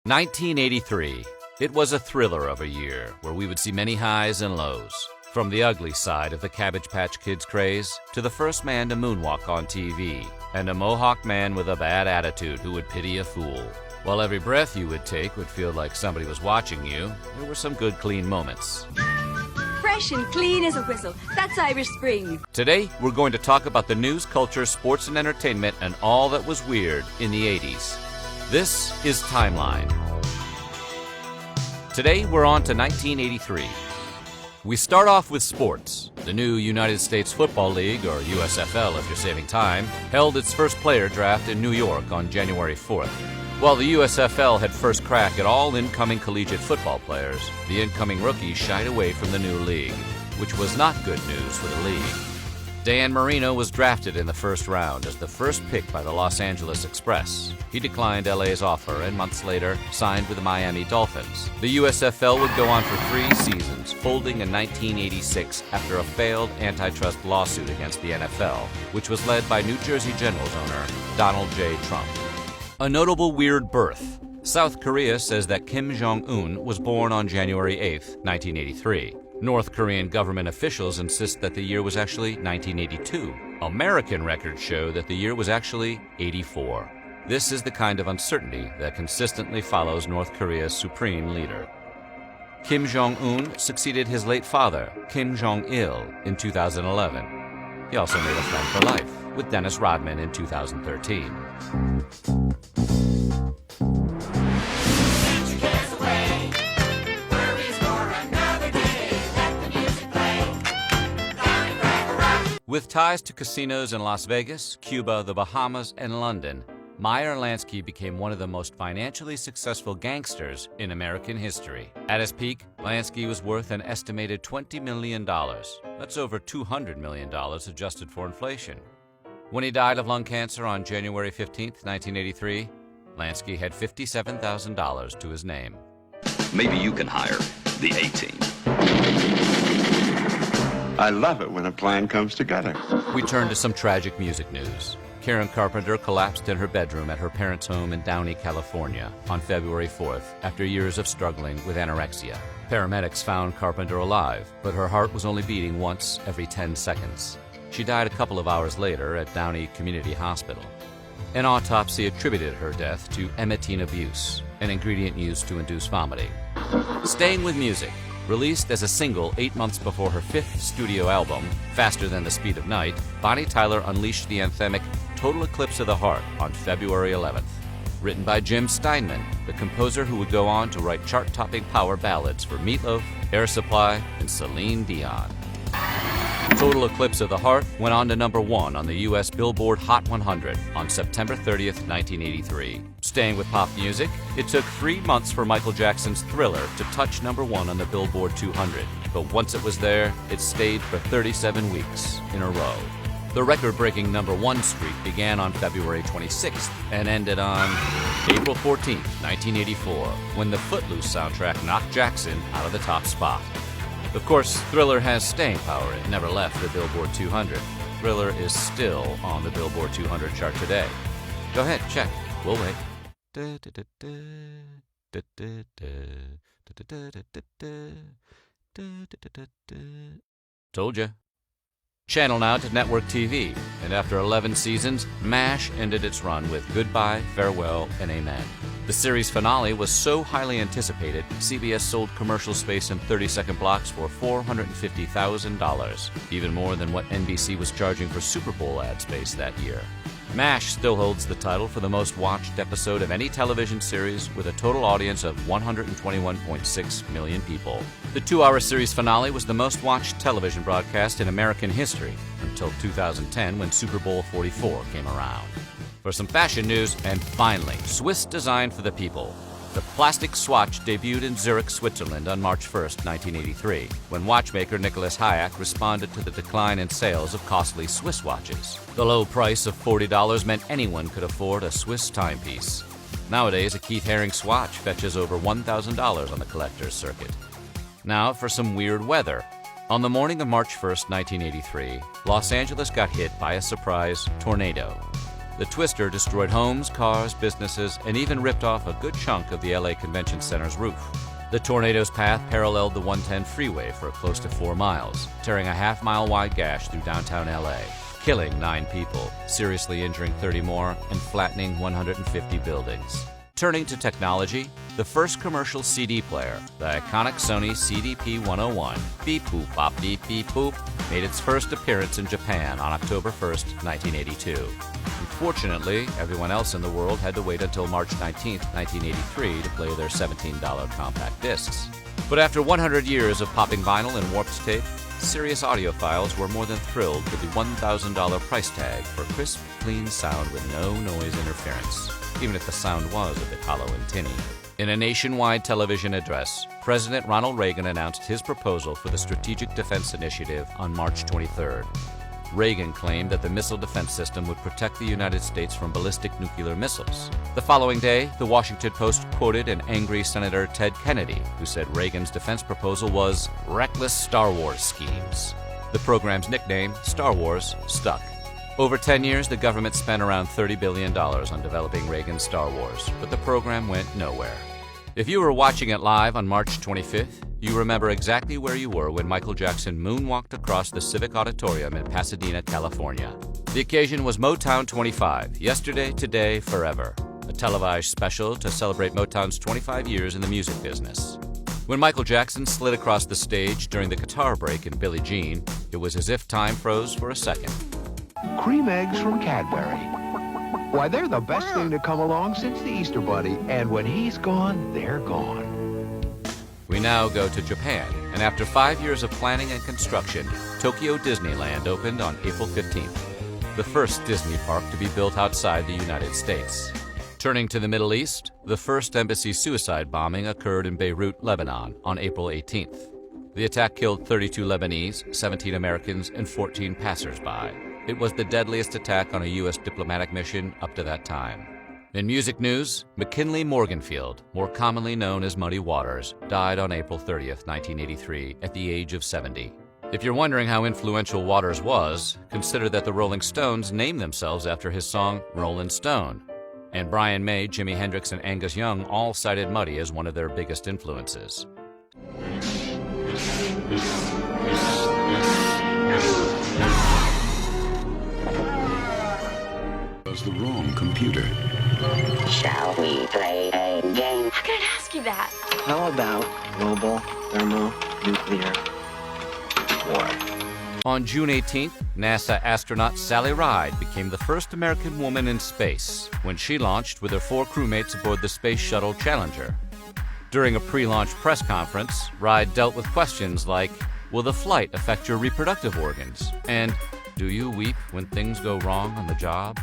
1983. It was a thriller of a year where we would see many highs and lows. From the ugly side of the Cabbage Patch Kids craze to the first man to moonwalk on TV and a mohawk man with a bad attitude who would pity a fool. While every breath you would take would feel like somebody was watching you, there were some good clean moments. Fresh and clean as a whistle. That's Irish Spring. Today, we're going to talk about the news, culture, sports, and entertainment and all that was weird in the 80s. This is Timeline. Today, we're on to 1983. We start off with sports. The new United States Football League, or USFL if you're saving time, held its first player draft in New York on January 4th. While the USFL had first crack at all incoming collegiate football players, the incoming rookies shied away from the new league, which was not good news for the league. Dan Marino was drafted in the first round as the first pick by the Los Angeles Express. He declined LA's offer and months later signed with the Miami Dolphins. The USFL would go on for 3 seasons, folding in 1986 after a failed antitrust lawsuit against the NFL, which was led by New Jersey Generals owner Donald J. Trump. A notable weird birth. South Korea says that Kim Jong-un was born on January 8, 1983. North Korean government officials insist that the year was actually 1982. American records show that the year was actually 84. This is the kind of uncertainty that consistently follows North Korea's supreme leader. Kim Jong-un succeeded his late father, Kim Jong-il, in 2011. He also made a friend for life with Dennis Rodman in 2013. With ties to casinos in Las Vegas, Cuba, the Bahamas, and London, Meyer Lansky became one of the most financially successful gangsters in American history. At his peak, Lansky was worth an estimated $20 million. That's over $200 million adjusted for inflation. When he died of lung cancer on January 15, 1983, Lansky had $57,000 to his name. Maybe you can hire the A-Team. I love it when a plan comes together. We turn to some tragic music news. Karen Carpenter collapsed in her bedroom at her parents' home in Downey, California on February 4th after years of struggling with anorexia. Paramedics found Carpenter alive, but her heart was only beating once every 10 seconds. She died a couple of hours later at Downey Community Hospital. An autopsy attributed her death to emetine abuse, an ingredient used to induce vomiting. Staying with music. Released as a single 8 months before her 5th studio album, Faster Than the Speed of Night, Bonnie Tyler unleashed the anthemic Total Eclipse of the Heart on February 11th. Written by Jim Steinman, the composer who would go on to write chart-topping power ballads for Meatloaf, Air Supply, and Celine Dion. Total Eclipse of the Heart went on to number 1 on the U.S. Billboard Hot 100 on September 30th, 1983. Staying with pop music, it took 3 months for Michael Jackson's Thriller to touch number 1 on the Billboard 200, but once it was there, it stayed for 37 weeks in a row. The record-breaking number 1 streak began on February 26th and ended on April 14th, 1984, when the Footloose soundtrack knocked Jackson out of the top spot. Of course, Thriller has staying power. It never left the Billboard 200. Thriller is still on the Billboard 200 chart today. Go ahead, check. We'll wait. Told ya. Channel now to network TV, and after 11 seasons, MASH ended its run with Goodbye, Farewell, and Amen. The series finale was so highly anticipated, CBS sold commercial space in 30-second blocks for $450,000, even more than what NBC was charging for Super Bowl ad space that year. MASH still holds the title for the most watched episode of any television series with a total audience of 121.6 million people. The 2-hour series finale was the most watched television broadcast in American history until 2010 when Super Bowl 44 came around. For some fashion news, and finally, Swiss design for the people. The plastic swatch debuted in Zurich, Switzerland on March 1, 1983, when watchmaker Nicholas Hayek responded to the decline in sales of costly Swiss watches. The low price of $40 meant anyone could afford a Swiss timepiece. Nowadays, a Keith Haring swatch fetches over $1,000 on the collector's circuit. Now for some weird weather. On the morning of March 1, 1983, Los Angeles got hit by a surprise tornado. The twister destroyed homes, cars, businesses, and even ripped off a good chunk of the LA Convention Center's roof. The tornado's path paralleled the 110 freeway for close to 4 miles, tearing a half-mile wide gash through downtown LA, killing 9 people, seriously injuring 30 more, and flattening 150 buildings. Turning to technology, the first commercial CD player, the iconic Sony CDP-101, beep boop bop beep beep boop, made its first appearance in Japan on October 1st, 1982. Unfortunately, everyone else in the world had to wait until March 19, 1983 to play their $17 compact discs. But after 100 years of popping vinyl and warped tape, Sirius audiophiles were more than thrilled with the $1,000 price tag for crisp, clean sound with no noise interference, even if the sound was a bit hollow and tinny. In a nationwide television address, President Ronald Reagan announced his proposal for the Strategic Defense Initiative on March 23rd. Reagan claimed that the missile defense system would protect the United States from ballistic nuclear missiles. The following day, the Washington Post quoted an angry Senator Ted Kennedy, who said Reagan's defense proposal was reckless Star Wars schemes. The program's nickname, Star Wars, stuck. Over 10 years, the government spent around $30 billion on developing Reagan's Star Wars, but the program went nowhere. If you were watching it live on March 25th, you remember exactly where you were when Michael Jackson moonwalked across the Civic Auditorium in Pasadena, California. The occasion was Motown 25, Yesterday, Today, Forever, a televised special to celebrate Motown's 25 years in the music business. When Michael Jackson slid across the stage during the guitar break in Billie Jean, it was as if time froze for a second. Cream eggs from Cadbury. Why, they're the best thing to come along since the Easter Bunny, and when he's gone, they're gone. We now go to Japan, and after 5 years of planning and construction, Tokyo Disneyland opened on April 15th, the first Disney park to be built outside the United States. Turning to the Middle East, the first embassy suicide bombing occurred in Beirut, Lebanon, on April 18th. The attack killed 32 Lebanese, 17 Americans, and 14 passers-by. It was the deadliest attack on a U.S. diplomatic mission up to that time. In music news, McKinley Morganfield, more commonly known as Muddy Waters, died on April 30th, 1983, at the age of 70. If you're wondering how influential Waters was, consider that the Rolling Stones named themselves after his song Rollin' Stone. And Brian May, Jimi Hendrix, and Angus Young all cited Muddy as one of their biggest influences. Was the wrong computer. Shall we play a game? How can I ask you that? How about global thermonuclear war? On June 18th, NASA astronaut Sally Ride became the first American woman in space when she launched with her 4 crewmates aboard the Space Shuttle Challenger. During a pre-launch press conference, Ride dealt with questions like, will the flight affect your reproductive organs? And do you weep when things go wrong on the job?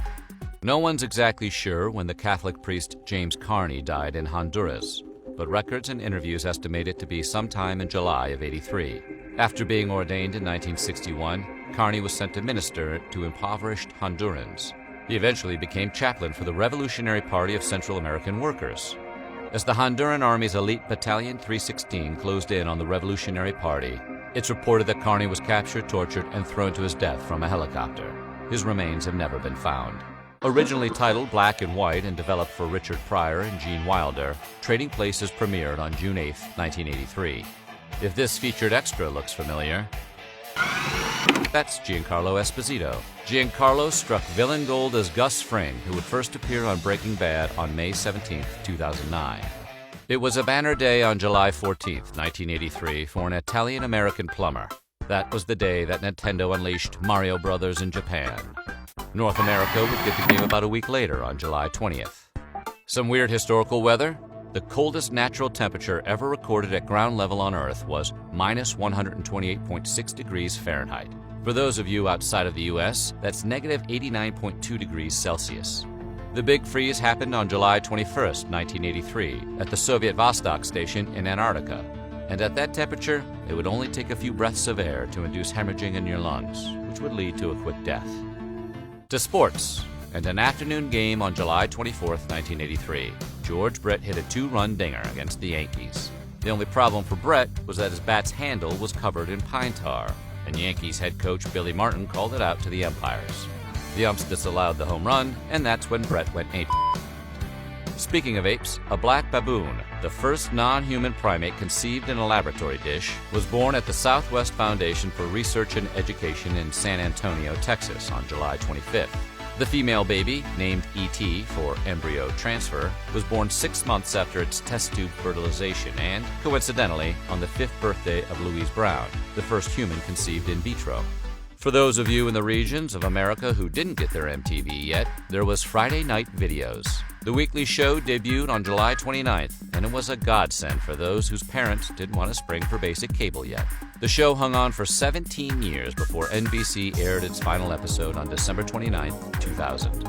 No one's exactly sure when the Catholic priest James Carney died in Honduras, but records and interviews estimate it to be sometime in July of '83. After being ordained in 1961, Carney was sent to minister to impoverished Hondurans. He eventually became chaplain for the Revolutionary Party of Central American Workers. As the Honduran Army's elite Battalion 316 closed in on the Revolutionary Party, it's reported that Carney was captured, tortured, and thrown to his death from a helicopter. His remains have never been found. Originally titled Black and White and developed for Richard Pryor and Gene Wilder, Trading Places premiered on June 8, 1983. If this featured extra looks familiar, that's Giancarlo Esposito. Giancarlo struck villain gold as Gus Fring, who would first appear on Breaking Bad on May 17, 2009. It was a banner day on July 14, 1983, for an Italian-American plumber. That was the day that Nintendo unleashed Mario Brothers in Japan. North America would get the game about a week later on July 20th. Some weird historical weather? The coldest natural temperature ever recorded at ground level on Earth was minus 128.6 degrees Fahrenheit. For those of you outside of the U.S., that's negative 89.2 degrees Celsius. The Big Freeze happened on July 21, 1983, at the Soviet Vostok station in Antarctica. And at that temperature, it would only take a few breaths of air to induce hemorrhaging in your lungs, which would lead to a quick death. To sports, and an afternoon game on July 24, 1983. George Brett hit a 2-run dinger against the Yankees. The only problem for Brett was that his bat's handle was covered in pine tar, and Yankees head coach Billy Martin called it out to the umpires. The umps disallowed the home run, and that's when Brett went ape. Speaking of apes, a black baboon, the first non-human primate conceived in a laboratory dish, was born at the Southwest Foundation for Research and Education in San Antonio, Texas on July 25th. The female baby, named E.T. for embryo transfer, was born 6 months after its test tube fertilization and, coincidentally, on the 5th birthday of Louise Brown, the first human conceived in vitro. For those of you in the regions of America who didn't get their MTV yet, there was Friday Night Videos. The weekly show debuted on July 29th, and it was a godsend for those whose parents didn't want to spring for basic cable yet. The show hung on for 17 years before NBC aired its final episode on December 29, 2000.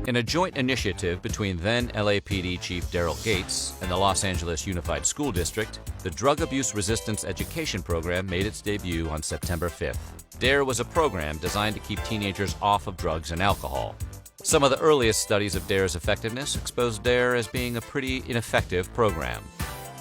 In a joint initiative between then LAPD Chief Daryl Gates and the Los Angeles Unified School District, the Drug Abuse Resistance Education Program made its debut on September 5th. DARE was a program designed to keep teenagers off of drugs and alcohol. Some of the earliest studies of DARE's effectiveness exposed DARE as being a pretty ineffective program.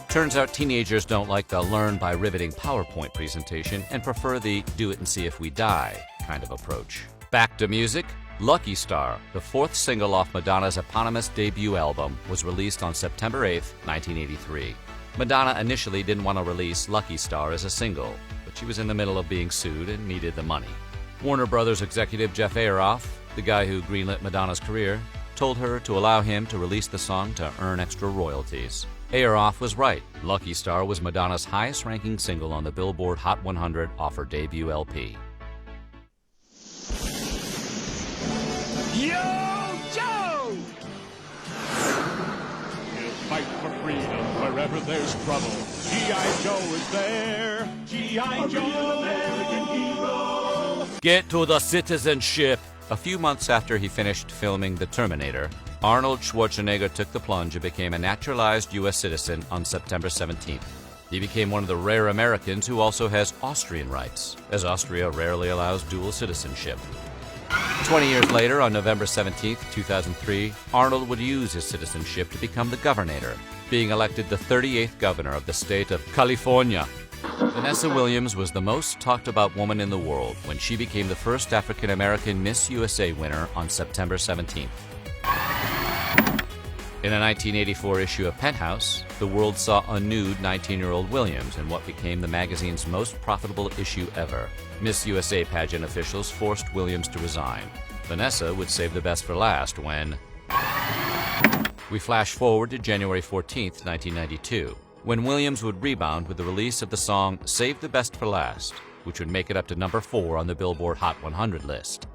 Turns out teenagers don't like the learn by riveting PowerPoint presentation and prefer the do it and see if we die kind of approach. Back to music. Lucky Star, the fourth single off Madonna's eponymous debut album, was released on September 8, 1983. Madonna initially didn't want to release Lucky Star as a single, but she was in the middle of being sued and needed the money. Warner Brothers executive Jeff Ayeroff, the guy who greenlit Madonna's career, told her to allow him to release the song to earn extra royalties. Ayeroff was right. Lucky Star was Madonna's highest-ranking single on the Billboard Hot 100 off her debut LP. Yo, Joe! He'll fight for freedom wherever there's trouble. G.I. Joe is there. G.I. Joe, American hero. Get to the citizenship! A few months after he finished filming The Terminator, Arnold Schwarzenegger took the plunge and became a naturalized U.S. citizen on September 17th. He became one of the rare Americans who also has Austrian rights, as Austria rarely allows dual citizenship. 20 years later, on November 17, 2003, Arnold would use his citizenship to become the governor, being elected the 38th governor of the state of California. Vanessa Williams was the most talked about woman in the world when she became the first African-American Miss USA winner on September 17th. In a 1984 issue of Penthouse, the world saw a nude 19-year-old Williams in what became the magazine's most profitable issue ever. Miss USA pageant officials forced Williams to resign. Vanessa would save the best for last when... We flash forward to January 14th, 1992, when Williams would rebound with the release of the song Save the Best for Last, which would make it up to number 4 on the Billboard Hot 100 list.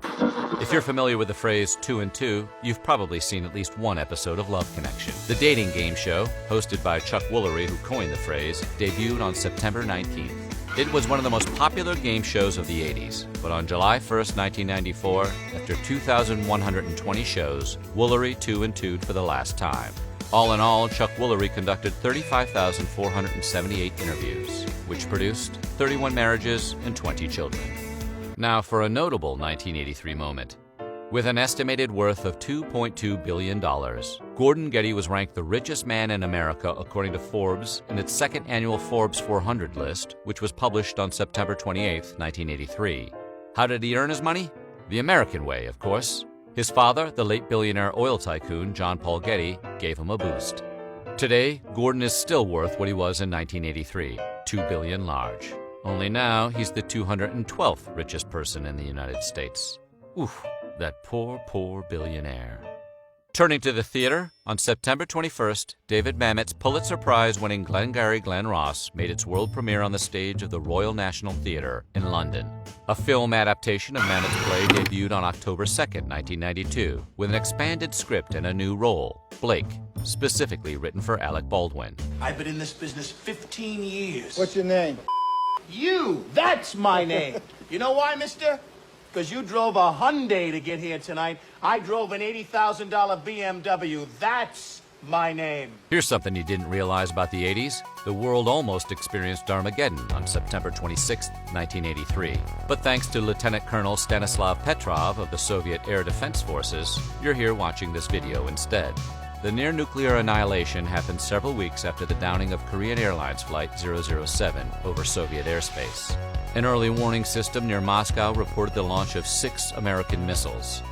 If you're familiar with the phrase 2 and 2, you've probably seen at least one episode of Love Connection. The dating game show, hosted by Chuck Woolery, who coined the phrase, debuted on September 19th. It was one of the most popular game shows of the 80s, but on July 1st, 1994, after 2,120 shows, Woolery 2 and 2'd for the last time. All in all, Chuck Woolery conducted 35,478 interviews, which produced 31 marriages and 20 children. Now for a notable 1983 moment. With an estimated worth of $2.2 billion, Gordon Getty was ranked the richest man in America according to Forbes in its second annual Forbes 400 list, which was published on September 28, 1983. How did he earn his money? The American way, of course. His father, the late billionaire oil tycoon John Paul Getty, gave him a boost. Today, Gordon is still worth what he was in 1983, $2 billion large. Only now, he's the 212th richest person in the United States. Oof, that poor, poor billionaire. Turning to the theater, on September 21st, David Mamet's Pulitzer Prize-winning Glengarry Glen Ross made its world premiere on the stage of the Royal National Theatre in London. A film adaptation of Mamet's play debuted on October 2nd, 1992, with an expanded script and a new role, Blake, specifically written for Alec Baldwin. I've been in this business 15 years. What's your name? You! That's my name! You know why, mister? Because you drove a Hyundai to get here tonight. I drove an $80,000 BMW. That's my name. Here's something you didn't realize about the 80s. The world almost experienced Armageddon on September 26, 1983. But thanks to Lieutenant Colonel Stanislav Petrov of the Soviet Air Defense Forces, you're here watching this video instead. The near-nuclear annihilation happened several weeks after the downing of Korean Airlines Flight 007 over Soviet airspace. An early warning system near Moscow reported the launch of 6 American missiles.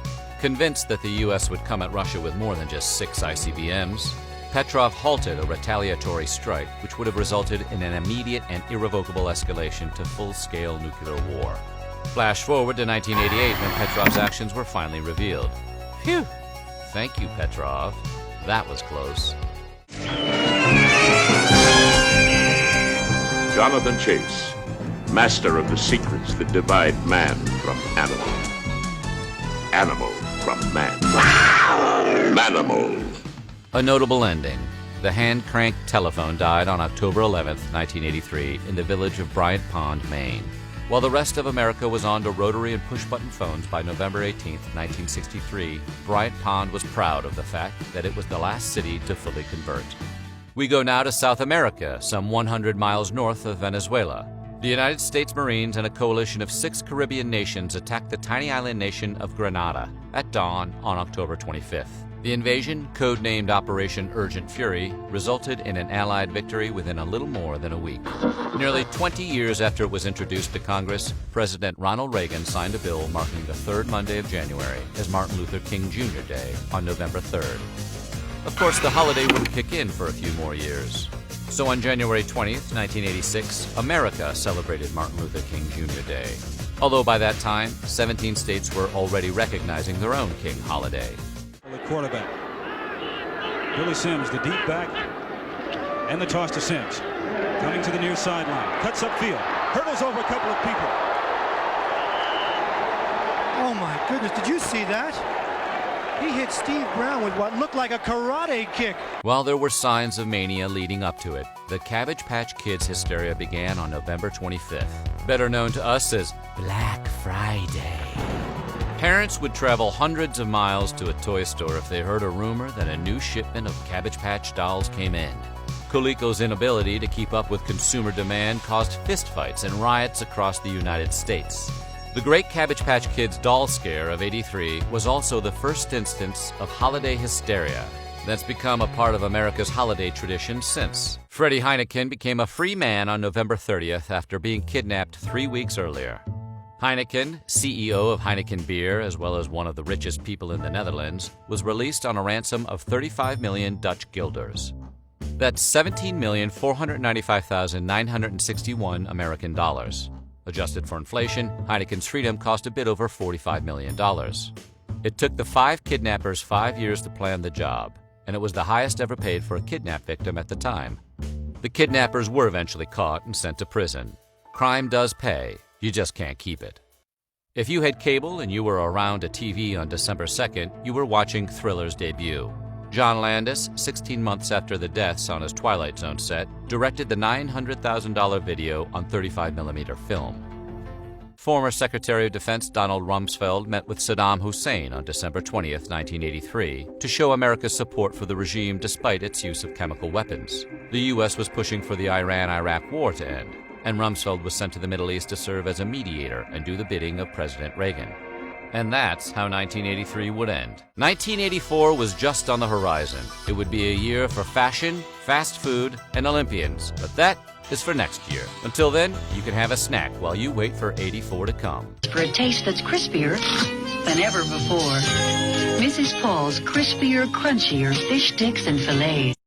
Convinced that the U.S. would come at Russia with more than just 6 ICBMs, Petrov halted a retaliatory strike which would have resulted in an immediate and irrevocable escalation to full-scale nuclear war. Flash forward to 1988 when Petrov's actions were finally revealed. Phew! Thank you, Petrov. That was close. Jonathan Chase, master of the secrets that divide man from animal. Animal from man. Manimal. A notable ending. The hand-cranked telephone died on October 11, 1983, in the village of Bryant Pond, Maine. While the rest of America was on to rotary and push-button phones by November 18, 1963, Bryant Pond was proud of the fact that it was the last city to fully convert. We go now to South America, some 100 miles north of Venezuela. The United States Marines and a coalition of 6 Caribbean nations attacked the tiny island nation of Grenada at dawn on October 25th. The invasion, codenamed Operation Urgent Fury, resulted in an Allied victory within a little more than a week. Nearly 20 years after it was introduced to Congress, President Ronald Reagan signed a bill marking the 3rd Monday of January as Martin Luther King Jr. Day on November 3rd. Of course, the holiday wouldn't kick in for a few more years. So on January 20th, 1986, America celebrated Martin Luther King Jr. Day. Although by that time, 17 states were already recognizing their own King holiday. The quarterback, Billy Sims, the deep back, and the toss to Sims. Coming to the near sideline, cuts upfield, hurdles over a couple of people. Oh my goodness, did you see that? He hit Steve Brown with what looked like a karate kick. While there were signs of mania leading up to it, the Cabbage Patch Kids hysteria began on November 25th, better known to us as Black Friday. Parents would travel hundreds of miles to a toy store if they heard a rumor that a new shipment of Cabbage Patch dolls came in. Coleco's inability to keep up with consumer demand caused fistfights and riots across the United States. The Great Cabbage Patch Kids doll scare of '83 was also the first instance of holiday hysteria that's become a part of America's holiday tradition since. Freddie Heineken became a free man on November 30th after being kidnapped 3 weeks earlier. Heineken, CEO of Heineken Beer, as well as one of the richest people in the Netherlands, was released on a ransom of 35 million Dutch guilders. That's 17,495,961 American dollars. Adjusted for inflation, Heineken's freedom cost a bit over $45 million. It took the 5 kidnappers 5 years to plan the job, and it was the highest ever paid for a kidnap victim at the time. The kidnappers were eventually caught and sent to prison. Crime does pay. You just can't keep it. If you had cable and you were around a TV on December 2nd, you were watching Thriller's debut. John Landis, 16 months after the deaths on his Twilight Zone set, directed the $900,000 video on 35mm film. Former Secretary of Defense Donald Rumsfeld met with Saddam Hussein on December 20th, 1983, to show America's support for the regime despite its use of chemical weapons. The U.S. was pushing for the Iran-Iraq war to end, and Rumsfeld was sent to the Middle East to serve as a mediator and do the bidding of President Reagan. And that's how 1983 would end. 1984 was just on the horizon. It would be a year for fashion, fast food, and Olympians, but that is for next year. Until then, you can have a snack while you wait for 84 to come. For a taste that's crispier than ever before. Mrs. Paul's crispier, crunchier fish sticks and fillets.